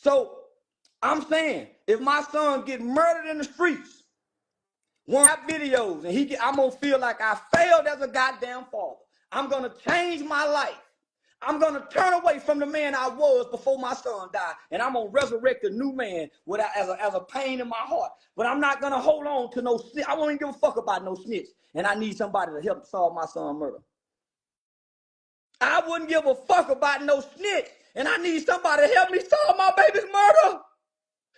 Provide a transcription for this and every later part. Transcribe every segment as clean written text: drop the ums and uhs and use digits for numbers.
So I'm saying, if my son get murdered in the streets, one of videos, and I'm gonna feel like I failed as a goddamn father. I'm gonna change my life. I'm gonna turn away from the man I was before my son died, and I'm gonna resurrect a new man without as a pain in my heart. But I'm not gonna hold on to no snitch. I won't even give a fuck about no snitch, and I need somebody to help solve my son's murder. I wouldn't give a fuck about no snitch, and I need somebody to help me solve my baby's murder.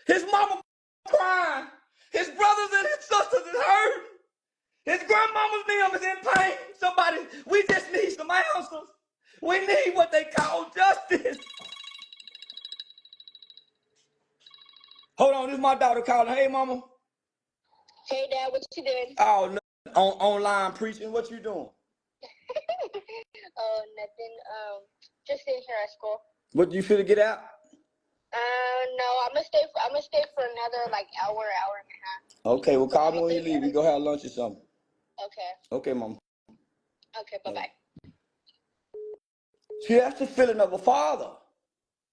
His mama crying. His brothers and his sisters is hurting. His grandmama's name is in pain. Somebody, we just need some answers. We need what they call justice. Hold on, this is my daughter calling. Hey, mama. Hey, Dad, what you doing? Oh, no, online preaching. What you doing? Oh, nothing. Just sitting here at school. What, you feel to get out? No, I'm gonna stay for another like hour and a half. Okay, well, call me when you leave. We go have lunch or something. Okay. Okay, mama. Okay, bye-bye. See, that's the feeling of a father.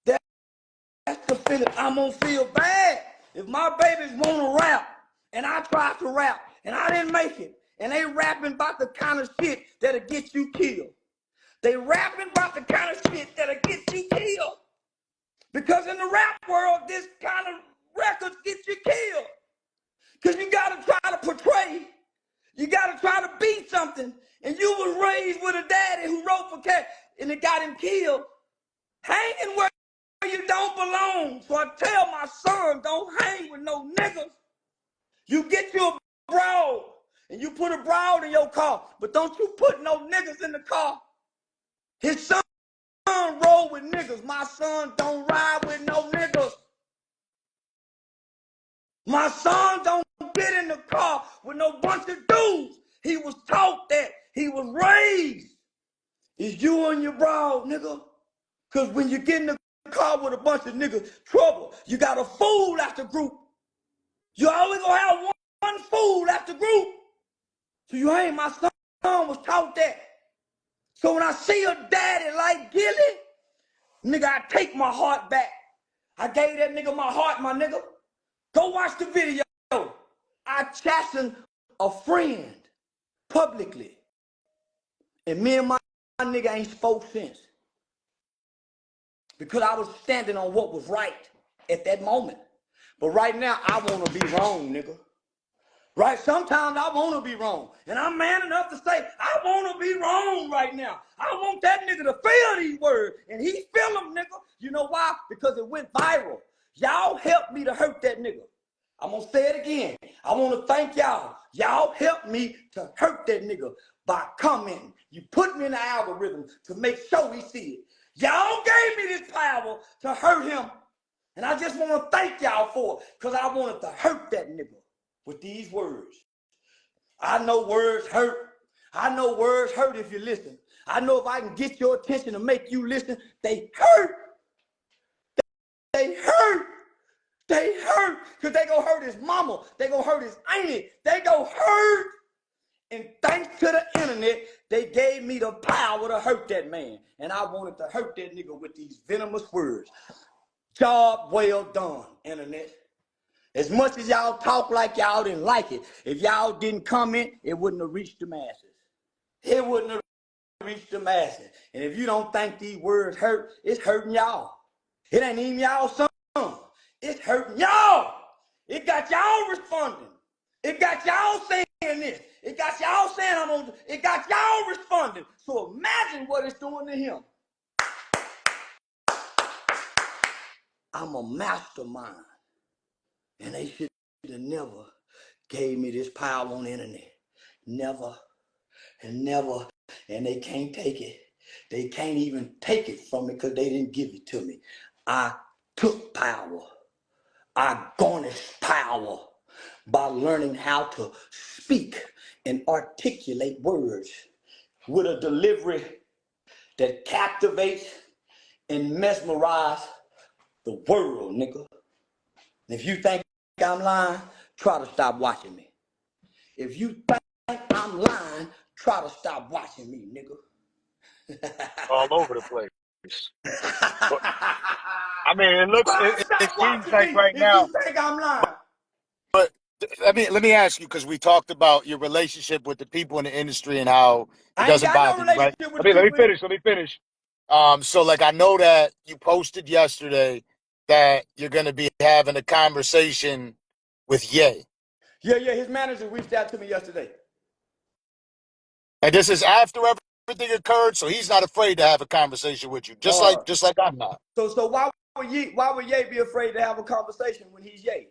That's the feeling. I'm gonna feel bad if my babies want to rap and I try to rap and I didn't make it, and they rapping about the kind of shit that'll get you killed. They rapping about the kind of shit that'll get you killed. Because in the rap world, this kind of records get you killed. Because you gotta try to portray, you gotta try to be something, and you was raised with a daddy who wrote for cat, and it got him killed. Hanging where you don't belong. So I tell my son, don't hang with no niggas. You get you a broad, and you put a broad in your car, but don't you put no niggas in the car. His son roll with niggas. My son don't ride with no niggas. My son don't get in the car with no bunch of dudes. He was taught that. He was raised. It's you and your broad, nigga. Because when you get in the car with a bunch of niggas, trouble. You got a fool after group. You always gonna have one fool after group. So you ain't, my son was taught that. So when I see a daddy like Gillie, nigga, I take my heart back. I gave that nigga my heart, my nigga. Go watch the video. I chastened a friend publicly. And me and my nigga ain't spoke since. Because I was standing on what was right at that moment. But right now, I want to be wrong, nigga. Right? Sometimes I want to be wrong. And I'm man enough to say, I want to be wrong right now. I want that nigga to feel these words. And he feel them, nigga. You know why? Because it went viral. Y'all helped me to hurt that nigga. I'm going to say it again. I want to thank y'all. Y'all helped me to hurt that nigga by commenting. You put me in the algorithm to make sure we see it. Y'all gave me this power to hurt him. And I just want to thank y'all for it because I wanted to hurt that nigga with these words. I know words hurt. I know words hurt if you listen. I know if I can get your attention to make you listen, they hurt. They hurt. They hurt because they gonna hurt his mama. They gonna hurt his auntie. They gonna hurt. And thanks to the internet, they gave me the power to hurt that man. And I wanted to hurt that nigga with these venomous words. Job well done, internet. As much as y'all talk like y'all didn't like it, if y'all didn't comment, it wouldn't have reached the masses. It wouldn't have reached the masses. And if you don't think these words hurt, it's hurting y'all. It ain't even y'all son. It's hurting y'all. It got y'all responding. It got y'all saying this. It got y'all saying it got y'all responding. So imagine what it's doing to him. I'm a mastermind. And they should have never gave me this power on the internet. Never and never. And they can't take it. They can't even take it from me because they didn't give it to me. I took power. I garnished power by learning how to speak and articulate words with a delivery that captivates and mesmerizes the world, nigga. And if you think I'm lying, try to stop watching me. If you think I'm lying, try to stop watching me, nigga. All over the place. I mean, it looks, Why it stop seems watching like me right if now. you think I'm lying? But let me ask you, because we talked about your relationship with the people in the industry and how it I ain't doesn't got no bother you, right? relationship with the Let me people in. finish. Let me finish. So like I know that you posted yesterday that you're going to be having a conversation with Ye. Yeah, his manager reached out to me yesterday. And this is after everything occurred, so he's not afraid to have a conversation with you, just like I'm not. So why would Ye be afraid to have a conversation when he's Ye?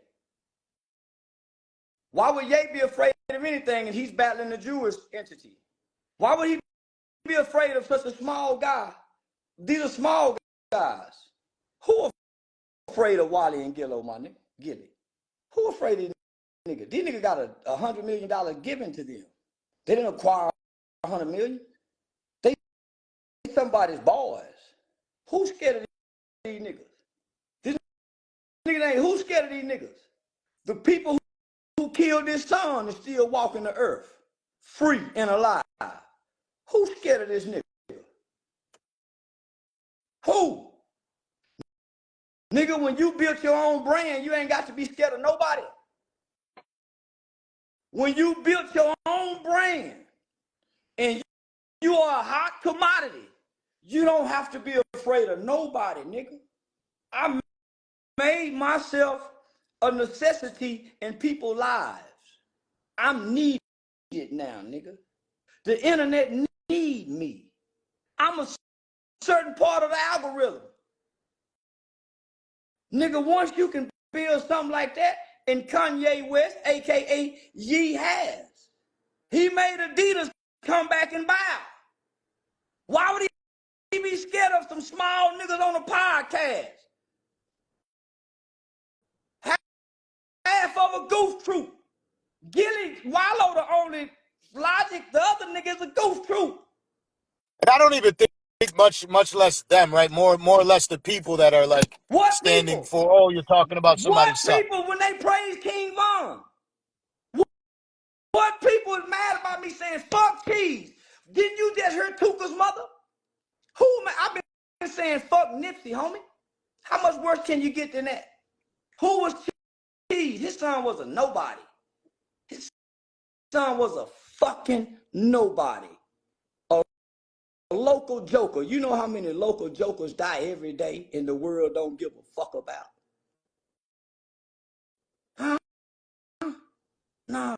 Why would Ye be afraid of anything and he's battling the Jewish entity? Why would he be afraid of such a small guy? These are small guys. Who are afraid of Wally and Gillo, my nigga? Gillie. Who afraid of these niggas? These niggas got $100 million given to them. They didn't acquire $100 million. They somebody's boys. Who's scared of these niggas? This nigga ain't. Who's scared of these niggas? The people who killed his son is still walking the earth, free and alive. Who's scared of this nigga? Who? Nigga, when you built your own brand, you ain't got to be scared of nobody. When you built your own brand and you are a hot commodity, you don't have to be afraid of nobody, nigga. I made myself a necessity in people's lives. I'm needed now, nigga. The internet need me. I'm a certain part of the algorithm. Nigga, once you can build something like that, and Kanye West, aka Ye, has. He made Adidas come back and bow. Why would he be scared of some small niggas on a podcast? Half of a goof troop. Gillie, Wallow the only logic. The other nigga is a goof troop. And I don't even think much less them, right? More or less the people that are like What standing people? for. Oh, you're talking about What somebody's son. people when they praise King Von? What people is mad about me saying fuck cheese? Didn't you just hear Tuka's mother? I've been saying fuck Nipsey, homie. How much worse can you get than that? Who was cheese? His son was a nobody. His son was a fucking nobody. A local joker. You know how many local jokers die every day and the world don't give a fuck about? Huh? Nah,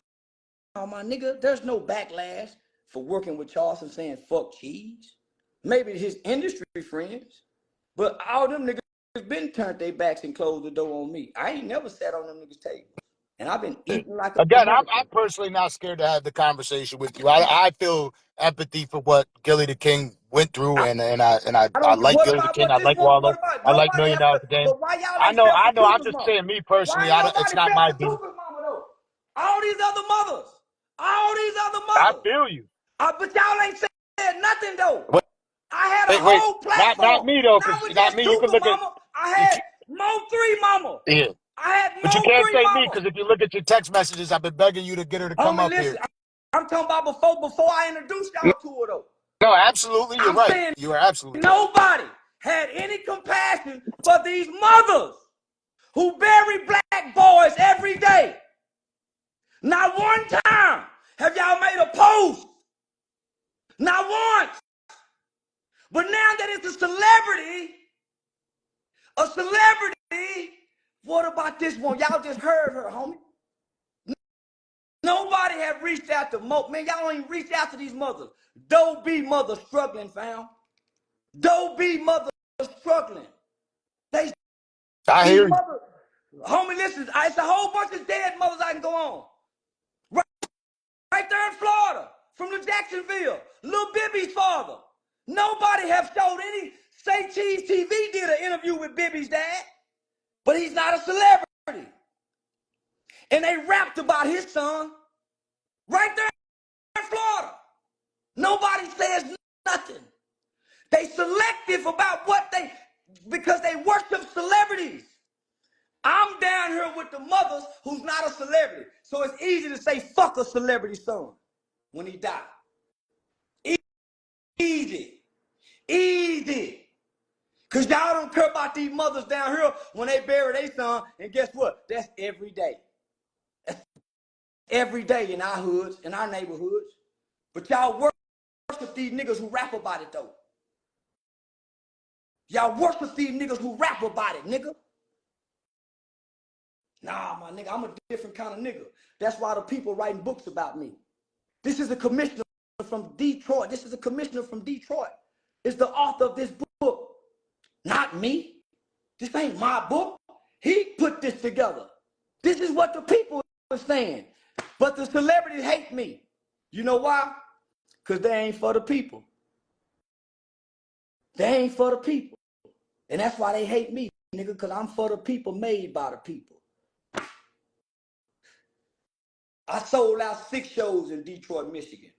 my nigga, there's no backlash for working with Charleston saying fuck cheese. Maybe his industry friends, but all them niggas been turned their backs and closed the door on me. I ain't never sat on them niggas' table. And I've been eating like a Again, I'm motherfucker. personally not scared to have the conversation with you. I feel empathy for what Gillie the King went through, I, I I don't. like What Gillie the about King. what I this like one? What Wallow. about I like nobody Million have Dollar to? Game. But why y'all ain't fell I for know. I'm Tupa's just mama? saying, me Why personally, ain't it's nobody not fell my for beef. Tupa's mama though? All these other mothers. All these other I mothers. feel you. But y'all ain't said nothing though. Wait, I had a wait. whole Not platform. me though, Not because with not just me. You can Tupa's look at. mama. I You had can, Mo 3 mama. yeah, I had but you Mo can't 3 say me mama. because if you look at your text messages, I've been begging you to get her to come Homie, up listen. here. I'm talking about before I introduced y'all to her though. No, absolutely, you're I'm right. saying You are absolutely right. nobody had any compassion for these mothers who bury black boys every day. Not one time have y'all made a post. Not once. But now that it's a celebrity, what about this one? Y'all just heard her, homie. Nobody have reached out to Mo. Man, y'all ain't reached out to these mothers. Doe B mothers struggling, fam. Doe B mothers struggling. They I these hear you. mothers. Homie, listen, it's a whole bunch of dead mothers I can go on. Right there in Florida, from the Jacksonville, Lil Bibby's father. Nobody have showed any. Say Cheese TV did an interview with Bibby's dad, but he's not a celebrity. And they rapped about his son right there in Florida. Nobody says nothing. They selective about because they worship celebrities. I'm down here with the mothers who's not a celebrity. So it's easy to say fuck a celebrity son when he died. Easy. Easy. Because y'all don't care about these mothers down here when they bury their son. And guess what? That's every day. That's every day in our hoods, in our neighborhoods. But y'all worship these niggas who rap about it, though. Y'all worship these niggas who rap about it, nigga. Nah, my nigga, I'm a different kind of nigga. That's why the people writing books about me. This is a commissioner from Detroit. This is a commissioner from Detroit. It's the author of this book. Not me. This ain't my book. He put this together. This is what the people are saying. But the celebrities hate me. You know why? Because they ain't for the people. They ain't for the people. And that's why they hate me, nigga, because I'm for the people, made by the people. I sold out 6 shows in Detroit, Michigan,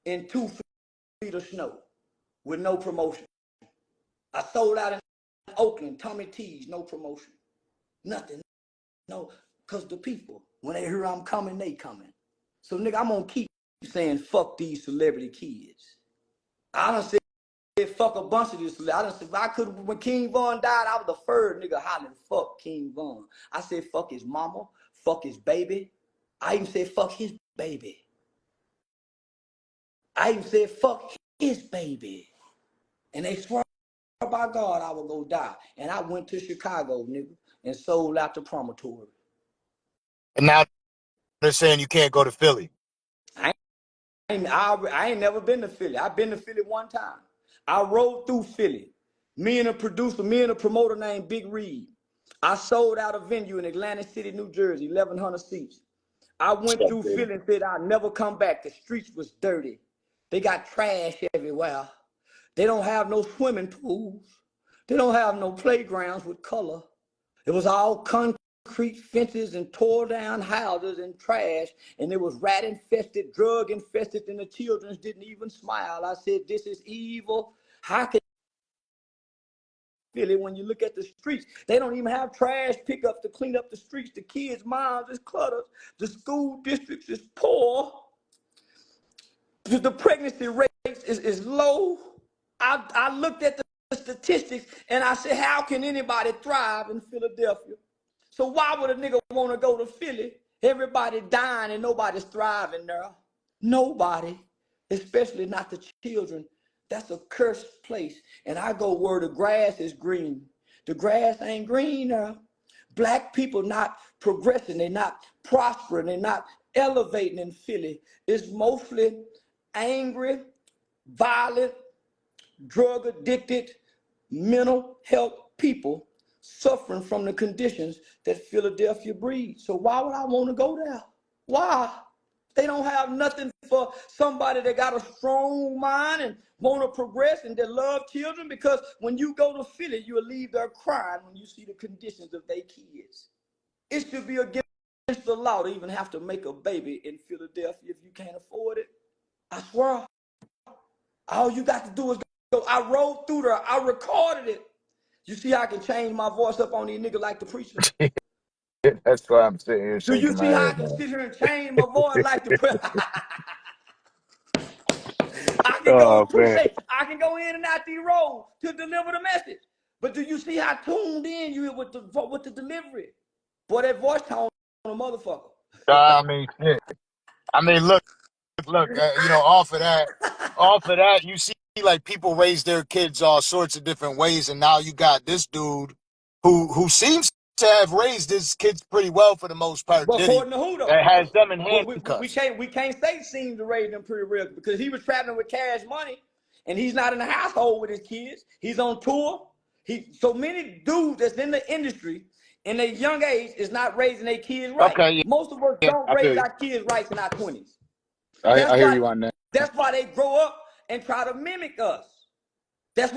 in 2 feet of snow with no promotion. I sold out in Oakland, Tommy T's, no promotion. Nothing. No, because the people, when they hear I'm coming, they coming. So, nigga, I'm going to keep saying fuck these celebrity kids. I done said fuck a bunch of these celebrities. When King Von died, I was the first nigga hollering fuck King Von. I said fuck his mama, fuck his baby. I even said fuck his baby. I even said fuck his baby. And they swear by God I would go die. And I went to Chicago, nigga, and sold out the promontory. And now they're saying you can't go to Philly. I ain't never been to Philly. I've been to Philly one time. I rode through Philly. Me and a promoter named Big Reed. I sold out a venue in Atlantic City, New Jersey, 1,100 seats. I went through Philly and said I'd never come back. The streets was dirty. They got trash everywhere. They don't have no swimming pools. They don't have no playgrounds with color. It was all concrete fences and tore down houses and trash, and it was rat infested, drug infested, and the children didn't even smile. I said, this is evil. How can Philly, when you look at the streets, they don't even have trash pickups to clean up the streets. The kids' minds is cluttered. The school districts is poor. The pregnancy rate is low. I looked at the statistics and I said, how can anybody thrive in Philadelphia? So why would a nigga want to go to Philly? Everybody dying and nobody's thriving there. Nobody, especially not the children. That's a cursed place. And I go where the grass is green. The grass ain't green now. Black people not progressing. They're not prospering. They're not elevating in Philly. It's mostly angry, violent, drug addicted, mental health people suffering from the conditions that Philadelphia breeds. So why would I want to go there? Why? They don't have nothing for somebody that got a strong mind and want to progress and that love children, because when you go to Philly, you'll leave there crying when you see the conditions of their kids. It should be against the law to even have to make a baby in Philadelphia if you can't afford it. I swear. All you got to do is go. I rode through there. I recorded it. You see how I can change my voice up on these niggas like the preacher? That's why I'm sitting here Do shaking you my see how I head, can man. sit here and change my voice like the preacher? I can go Oh, and preach. man. Hey, I can go in and out these roads to deliver the message. But do you see how tuned in you with the delivery? Boy, that voice tone on a motherfucker. I mean, shit. I mean, look, off of that, you see, like, people raise their kids all sorts of different ways, and now you got this dude who seems to have raised his kids pretty well for the most part, But Diddy, according to who though? that has them in We handcuffs. can't say seems to raise them pretty real, because he was traveling with cash money and he's not in the household with his kids. He's on tour. So many dudes that's in the industry in their young age is not raising their kids right. Okay, yeah, Most of us yeah, don't I feel raise you. our kids right in our 20s. I That's hear why you on that. that's why they grow up and try to mimic us. That's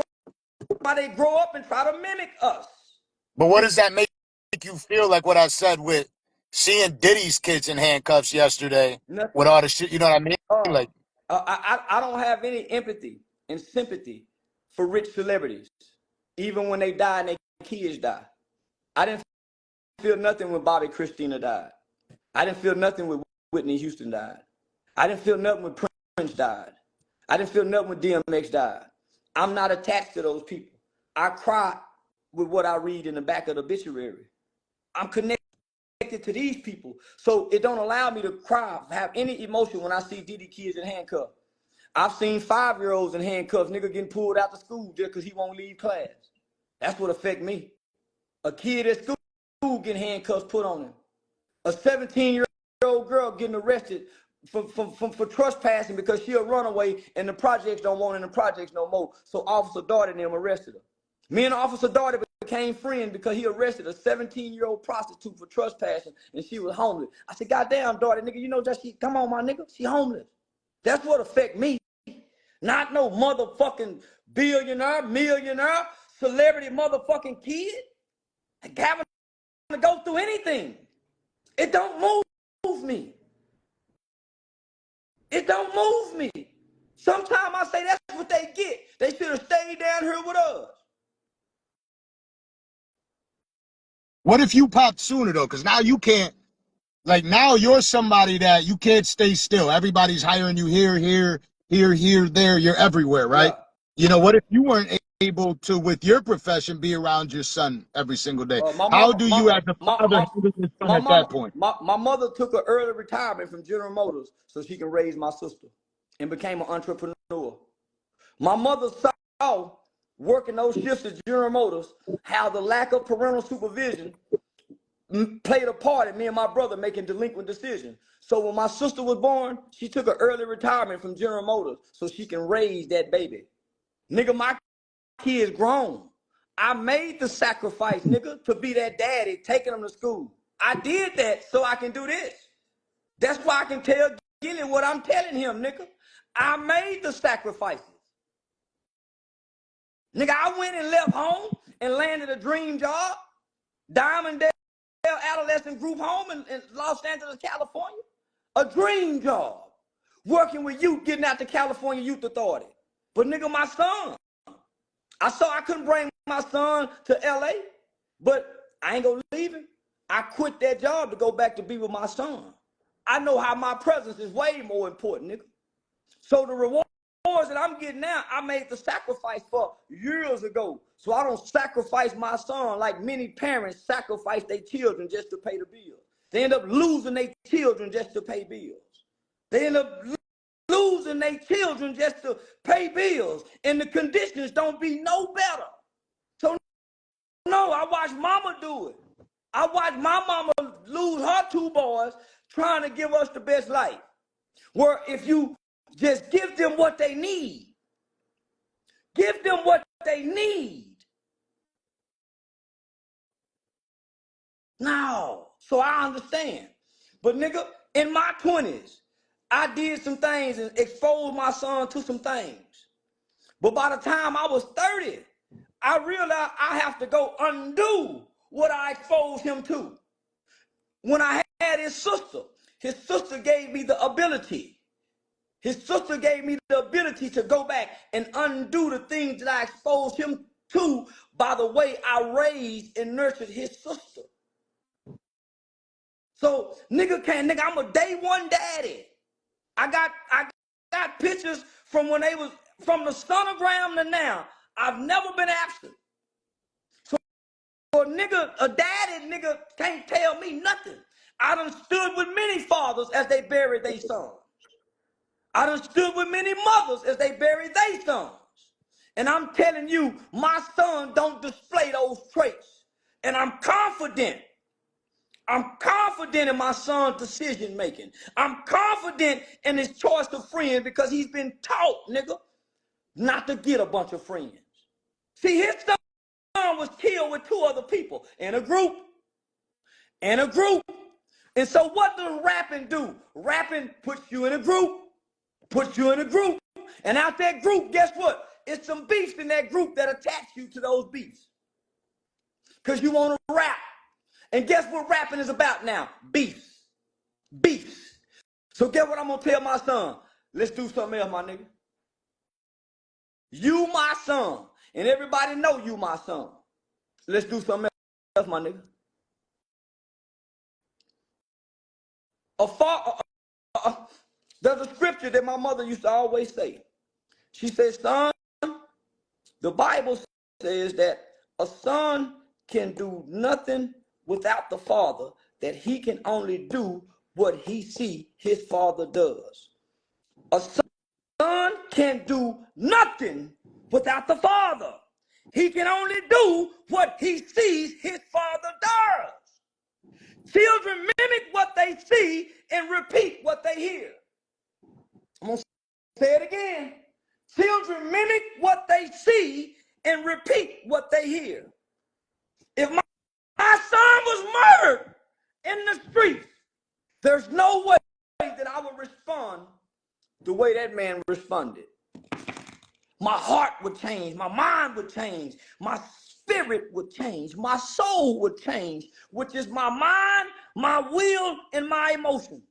why they grow up and try to mimic us. But what does that make you feel, like what I said with seeing Diddy's kids in handcuffs yesterday with Nothing. all the shit, you know what I mean? Like, I don't have any empathy and sympathy for rich celebrities, even when they die and their kids die. I didn't feel nothing when Bobby Christina died. I didn't feel nothing when Whitney Houston died. I didn't feel nothing when Prince died. I didn't feel nothing when DMX died. I'm not attached to those people. I cry with what I read in the back of the obituary. I'm connected to these people. So it don't allow me to cry, have any emotion when I see Diddy kids in handcuffs. I've seen 5-year-olds in handcuffs, nigga getting pulled out of school just because he won't leave class. That's what affect me. A kid at school getting handcuffs put on him. A 17-year-old girl getting arrested for trespassing because she a runaway and the projects don't want her in the projects no more. So Officer Darty and them arrested her. Me and Officer Darty became friends because he arrested a 17-year-old prostitute for trespassing and she was homeless. I said, goddamn, Darty, nigga, you know that she, come on, my nigga, she homeless. That's what affect me. Not no motherfucking billionaire, millionaire, celebrity motherfucking kid. Having to go through anything. It don't move me. It don't move me. Sometimes I say that's what they get. They should have stayed down here with us. What if you popped sooner though? Because now you can't, like now you're somebody that you can't stay still. Everybody's hiring you here, there. You're everywhere, right? Yeah. You know, what if you weren't able to, with your profession, be around your son every single day? How do you as a father handle your son at that point? My mother took an early retirement from General Motors so she can raise my sister and became an entrepreneur. My mother saw working those shifts at General Motors how the lack of parental supervision played a part in me and my brother making delinquent decisions. So when my sister was born, she took an early retirement from General Motors so she can raise that baby. Nigga, my kid's grown. I made the sacrifice, nigga, to be that daddy, taking them to school. I did that so I can do this. That's why I can tell Gillie what I'm telling him, nigga. I made the sacrifices. Nigga, I went and left home and landed a dream job. Diamond Adolescent Group Home in Los Angeles, California. A dream job. Working with youth, getting out to California Youth Authority. But nigga, my son, I saw I couldn't bring my son to LA, but I ain't gonna leave him. I quit that job to go back to be with my son. I know how my presence is way more important, nigga. So the rewards that I'm getting now, I made the sacrifice for years ago. So I don't sacrifice my son like many parents sacrifice their children just to pay the bills. They end up losing their children just to pay bills. They end up losing their children just to pay bills. And the conditions don't be no better. So no, I watched mama do it. I watched my mama lose her 2 boys trying to give us the best life. Where if you just give them what they need. Give them what they need. No. So I understand. But nigga, in my 20s, I did some things and exposed my son to some things. But by the time I was 30, I realized I have to go undo what I exposed him to. When I had his sister gave me the ability. His sister gave me the ability to go back and undo the things that I exposed him to by the way I raised and nurtured his sister. So nigga, I'm a day one daddy. I got pictures from when they was from the sonogram to now. I've never been absent. So a daddy nigga can't tell me nothing. I done stood with many fathers as they buried their sons. I done stood with many mothers as they buried their sons. And I'm telling you, my son don't display those traits. And I'm confident. I'm confident in my son's decision making. I'm confident in his choice of friends because he's been taught, nigga, not to get a bunch of friends. See, his son was killed with 2 other people in a group. In a group. And so what does rapping do? Rapping puts you in a group. Puts you in a group. And out that group, guess what? It's some beefs in that group that attach you to those beefs. Because you want to rap. And guess what rapping is about now? Beefs. Beefs. So guess what I'm going to tell my son? Let's do something else, my nigga. You my son. And everybody know you my son. Let's do something else, my nigga. There's a scripture that my mother used to always say. She said, son, the Bible says that a son can do nothing without the father, that he can only do what he see his father does. A son can do nothing without the father. He can only do what he sees his father does. Children mimic what they see and repeat what they hear. I'm going to say it again. Children mimic what they see and repeat what they hear. If my son was murdered in the streets, there's no way that I would respond the way that man responded. My heart would change, my mind would change, my spirit would change, my soul would change, which is my mind, my will, and my emotions.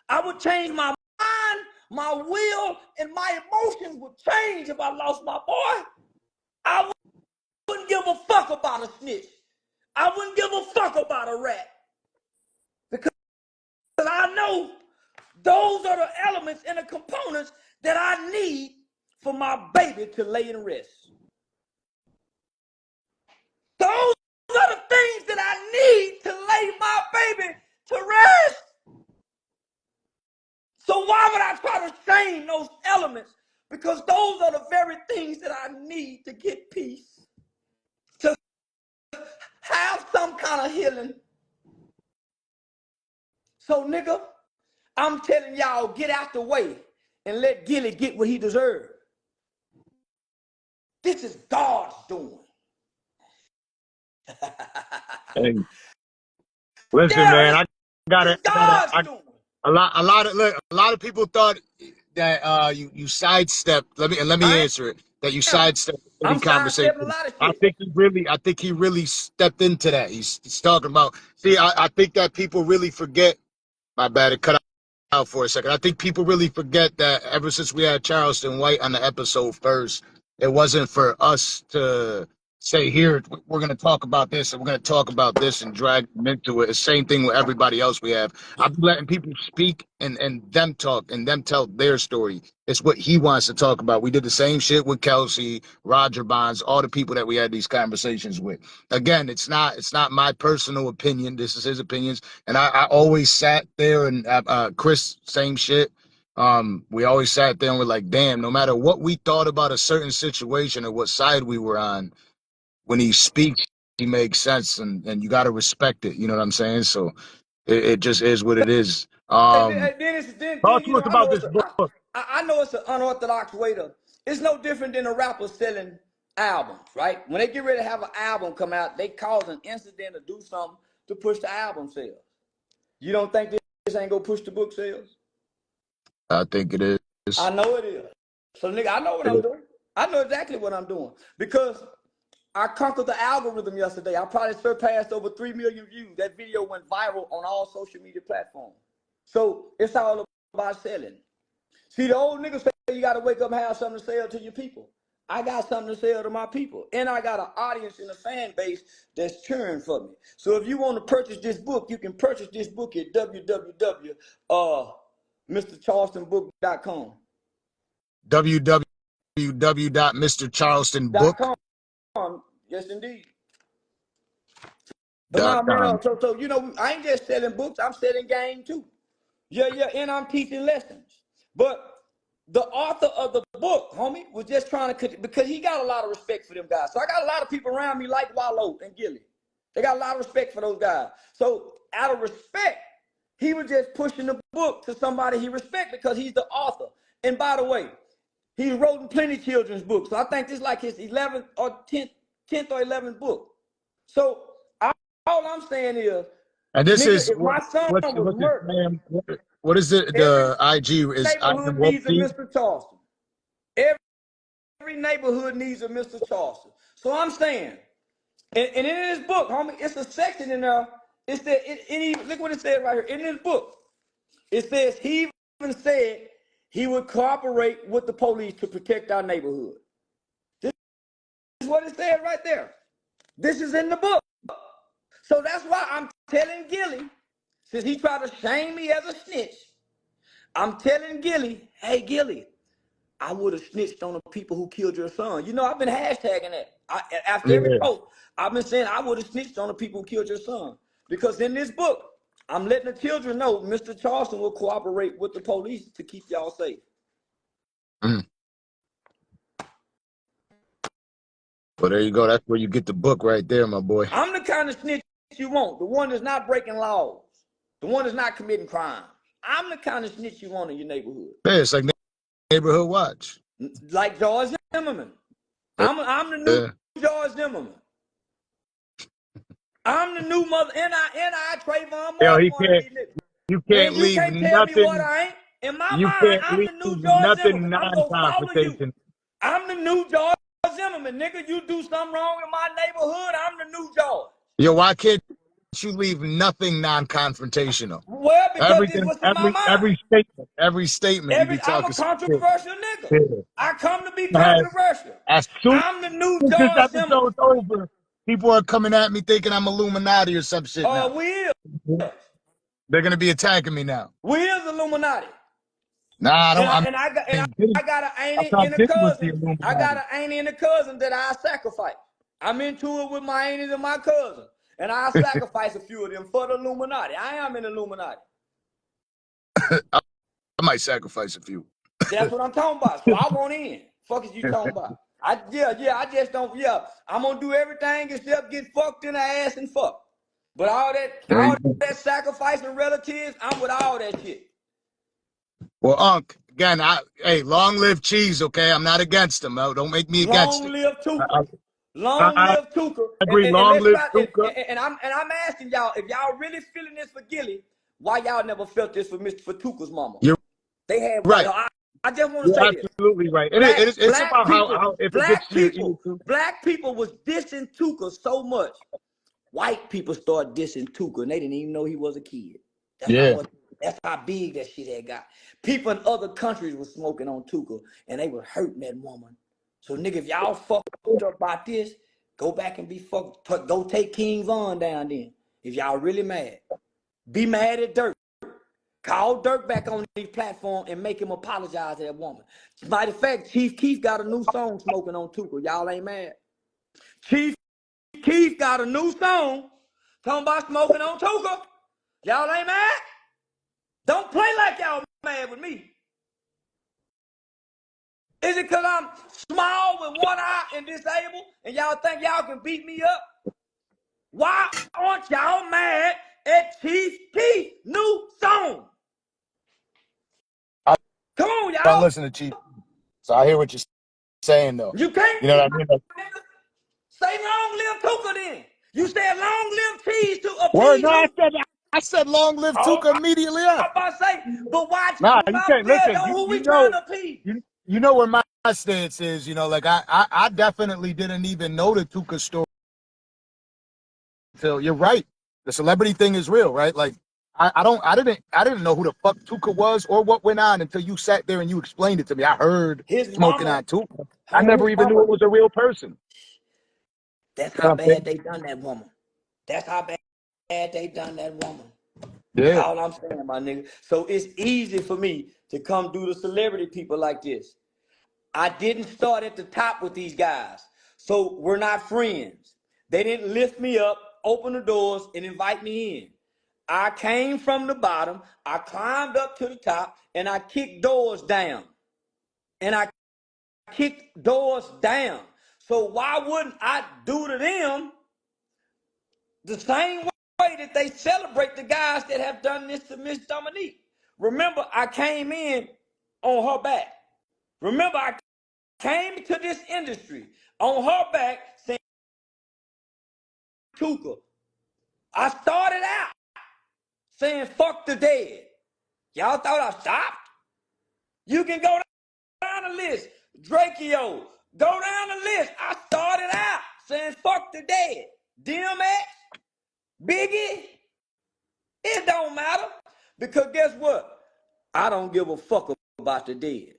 I would change my mind, my will, and my emotions would change if I lost my boy. I wouldn't give a fuck about a snitch. I wouldn't give a fuck about a rat. Because I know those are the elements and the components that I need for my baby to lay in rest. Those are the things that I need to lay my baby to rest. So why would I try to shame those elements? Because those are the very things that I need to get peace, to have some kind of healing. So nigga, I'm telling y'all, get out the way and let Gillie get what he deserved. This is God's doing. Hey, listen, Yeah, man, I gotta, doing. a lot of people thought that you sidestepped. Let me answer it. That you sidestepped any I'm sidestepping a conversation. lot of shit. I think he really stepped into that. He's talking about. See, I think that people really forget. My bad, it cut out for a second. I think people really forget that ever since we had Charleston White on the episode first, it wasn't for us to say, here, we're going to talk about this and we're going to talk about this and drag them into it. The same thing with everybody else we have. I'm letting people speak and them talk and them tell their story. It's what he wants to talk about. We did the same shit with Kelsey, Roger Bonds, all the people that we had these conversations with. Again, it's not my personal opinion. This is his opinions. And I always sat there and Chris, same shit. We always sat there and we're like, damn, no matter what we thought about a certain situation or what side we were on, when he speaks, he makes sense and you got to respect it. You know what I'm saying? So it just is what it is. Then Talk to you know, us about this book. I know it's an unorthodox way to. It's no different than a rapper selling albums, right? When they get ready to have an album come out, they cause an incident or do something to push the album sales. You don't think this ain't gonna push the book sales? I think it is. I know it is. So nigga, I know what I'm doing. I know exactly what I'm doing because I conquered the algorithm yesterday. I probably surpassed over 3 million views. That video went viral on all social media platforms. So it's all about selling. See, the old niggas say you got to wake up and have something to sell to your people. I got something to sell to my people. And I got an audience and a fan base that's cheering for me. So if you want to purchase this book, you can purchase this book at www.mrcharlestonbook.com. www.mrcharlestonbook.com. Yes, indeed. But nah, man, so you know, I ain't just selling books. I'm selling game too. Yeah, and I'm teaching lessons. But the author of the book, homie, was just trying to, because he got a lot of respect for them guys. So I got a lot of people around me like Wallow and Gillie. They got a lot of respect for those guys. So out of respect, he was just pushing the book to somebody he respects because he's the author. And by the way, he's written plenty children's books. So I think this is like his 11th or 10th or 11th book. So all I'm saying is, and this nigga, is if my son was murdered, what is the IG is neighborhood needs a Mr. Charleston. Every neighborhood needs a Mr. Charleston. So I'm saying, and in his book, homie, it's a section in there. It said, look what it said right here. In his book, it says he even said he would cooperate with the police to protect our neighborhood. This is what it said right there. This is in the book. So that's why I'm telling Gillie, since he tried to shame me as a snitch, I'm telling Gillie, hey, Gillie, I would have snitched on the people who killed your son. You know, I've been hashtagging that. After every Yeah. post, I've been saying I would have snitched on the people who killed your son. Because in this book, I'm letting the children know Mr. Charleston will cooperate with the police to keep y'all safe. Mm. Well, there you go. That's where you get the book right there, my boy. I'm the kind of snitch you want. The one that's not breaking laws. The one that's not committing crimes. I'm the kind of snitch you want in your neighborhood. Yeah, it's like Neighborhood Watch. Like George Zimmerman. I'm the new George Zimmerman. I'm the new mother. N.I. Trayvon Yo, Martin, one of these niggas. you Man, can't you leave can't tell me what nothing. I ain't. In my You mind, can't I'm leave the new George nothing Zimmerman. I'm going to follow you. non-confrontation. I'm the new George Zimmerman, nigga. You do something wrong in my neighborhood, I'm the new George. Yo, why can't you leave nothing non-confrontational? Well, because this Everything, was in my mind. every statement, you be I'm talking a some shit. controversial nigga. Yeah. I come to be controversial. As soon I'm the new as this George Zimmerman. episode's over, people are coming at me thinking I'm Illuminati or some shit now. We is. They're gonna be attacking me now. We is Illuminati. Nah, I don't. I got an auntie thought and a Diddy was the cousin. I Illuminati. got an auntie and a cousin that I sacrifice. I'm into it with my aunties and my cousin. And I sacrifice a few of them for the Illuminati. I am an Illuminati. I might sacrifice a few. That's what I'm talking about. So I want in. Fuck is you talking about? I just don't, I'm gonna do everything except get fucked in the ass and fuck. But all that sacrificing relatives, I'm with all that shit. Well, Unc, again, hey, long live cheese, okay? I'm not against him. Don't make me against it. Long live Tuka. I Long live Tuka. agree. Long live Tuka. And I'm asking y'all, if y'all really feeling this for Gillie, why y'all never felt this for Tuka's mama? They had right. I just want to say this. Absolutely right. It's about how if it gets you. Black people was dissing Tuka so much. White people started dissing Tuka, and they didn't even know he was a kid. That's how big that shit had got. People in other countries were smoking on Tuka, and they were hurting that woman. So, nigga, if y'all fucked up about this, go back and be fucked. Go take King Von down then. If y'all really mad. Be mad at Dirk. Call Dirk back on these platforms and make him apologize to that woman. Matter of fact, Chief Keef got a new song smoking on Tuka. Y'all ain't mad. Chief Keef got a new song talking about smoking on Tuka. Y'all ain't mad? Don't play like y'all mad with me. Is it because I'm small with one eye and disabled and y'all think y'all can beat me up? Why aren't y'all mad at Chief Keef's new song? Come on, y'all. I listen to Chief, so I hear what you're saying, though. You can't. You know what I mean? Say long live Tuka then. You said long live cheese to appease. Word, no, I said long live Tuka immediately up. I'm about to say, but watch. Nah, you can't listen. Who we trying to appease? You know where my stance is. You know, like I definitely didn't even know the Tuka story. So you're right. The celebrity thing is real, right? Like I didn't know who the fuck Tuka was or what went on until you sat there and you explained it to me. I heard smoking on Tuka. I never even knew it was a real person. That's how bad they done that woman. That's how bad they done that woman. Yeah. That's all I'm saying, my nigga. So it's easy for me to come do the celebrity people like this. I didn't start at the top with these guys. So we're not friends. They didn't lift me up, open the doors, and invite me in. I came from the bottom, I climbed up to the top, and I kicked doors down. So why wouldn't I do to them the same way that they celebrate the guys that have done this to Miss Dominique? Remember, I came in on her back. Remember, I came to this industry on her back saying, Tuka. I started out saying, fuck the dead. Y'all thought I stopped? You can go down the list. Drakeo, go down the list. I started out saying, fuck the dead. DMX, Biggie, it don't matter. Because guess what? I don't give a fuck about the dead.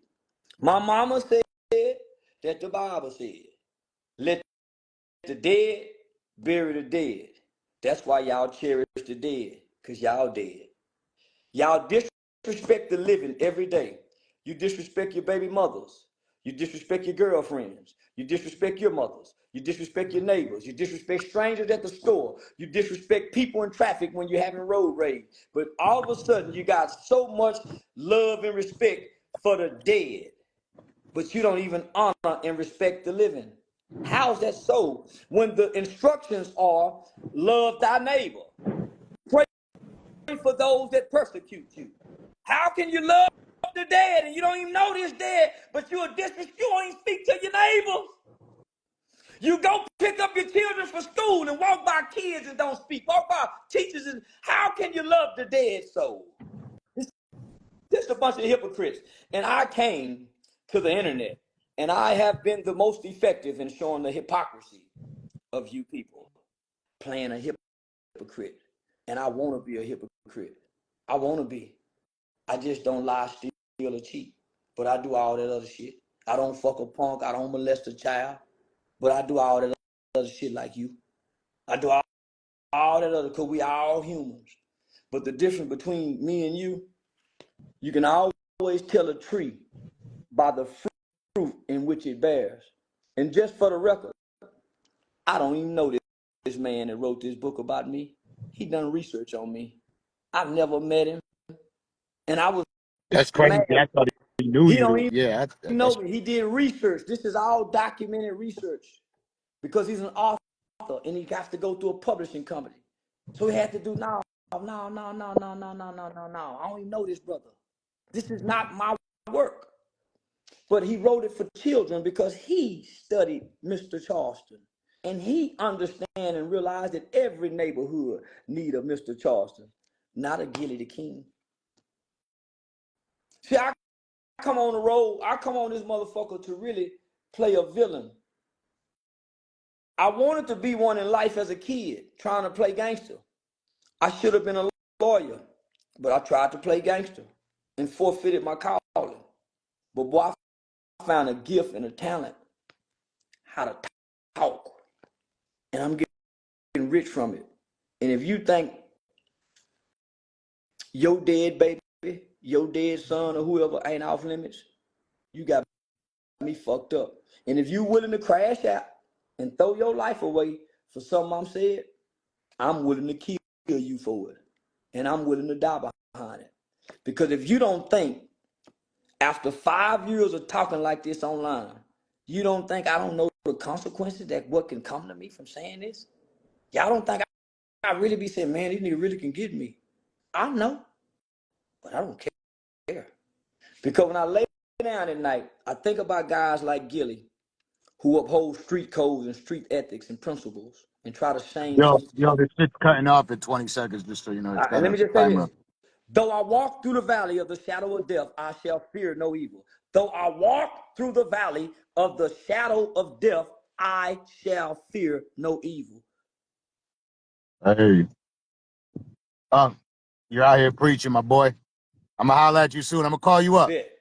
My mama said that the Bible said, let the dead bury the dead. That's why y'all cherish the dead, because y'all dead. Y'all disrespect the living every day. You disrespect your baby mothers. You disrespect your girlfriends. You disrespect your mothers. You disrespect your neighbors. You disrespect strangers at the store. You disrespect people in traffic when you're having road rage. But all of a sudden, you got so much love and respect for the dead, but you don't even honor and respect the living. How's that so? When the instructions are love thy neighbor, pray for those that persecute you. How can you love the dead and you don't even know this dead, but you won't even speak to your neighbors? You go pick up your children for school and walk by kids and don't speak. Walk by teachers and how can you love the dead soul? It's just a bunch of hypocrites. And I came to the internet and I have been the most effective in showing the hypocrisy of you people playing a hypocrite. And I want to be a hypocrite. I want to be. I just don't lie, steal, or cheat. But I do all that other shit. I don't fuck a punk. I don't molest a child. But I do all that other shit like you. I do all that other, because we all humans. But the difference between me and you can always tell a tree by the fruit in which it bears. And just for the record, I don't even know this man that wrote this book about me. He done research on me. I've never met him. And I was That's crazy. mad. I thought he knew He you. don't even know That's me. He did research. This is all documented research because he's an author and he has to go through a publishing company. So he had to do no. I don't even know this brother. This is not my work. But he wrote it for children because he studied Mr. Charleston. And he understand and realized that every neighborhood need a Mr. Charleston, not a Gillie the King. See, I come on the road, I come on this motherfucker to really play a villain. I wanted to be one in life as a kid, trying to play gangster. I should have been a lawyer, but I tried to play gangster and forfeited my calling. But boy, I found a gift and a talent, how to talk. And I'm getting rich from it. And if you think your dead baby, your dead son or whoever ain't off limits, you got me fucked up. And if you willing to crash out and throw your life away for something I'm said, I'm willing to kill you for it. And I'm willing to die behind it. Because if you don't think, after 5 years of talking like this online, you don't think I don't know the consequences that what can come to me from saying this? Y'all don't think I really be saying, man, these niggas really can get me. I know, but I don't care. Because when I lay down at night, I think about guys like Gillie, who uphold street codes and street ethics and principles and try to shame. yo, this shit's cutting off in 20 seconds, just so you know. It's got And let a me just say timer. this. Though I walk through the valley of the shadow of death, I shall fear no evil. Though I walk through the valley of the shadow of death, I shall fear no evil. Hey. You're out here preaching, my boy. I'm going to holler at you soon. I'm going to call you up. Bet.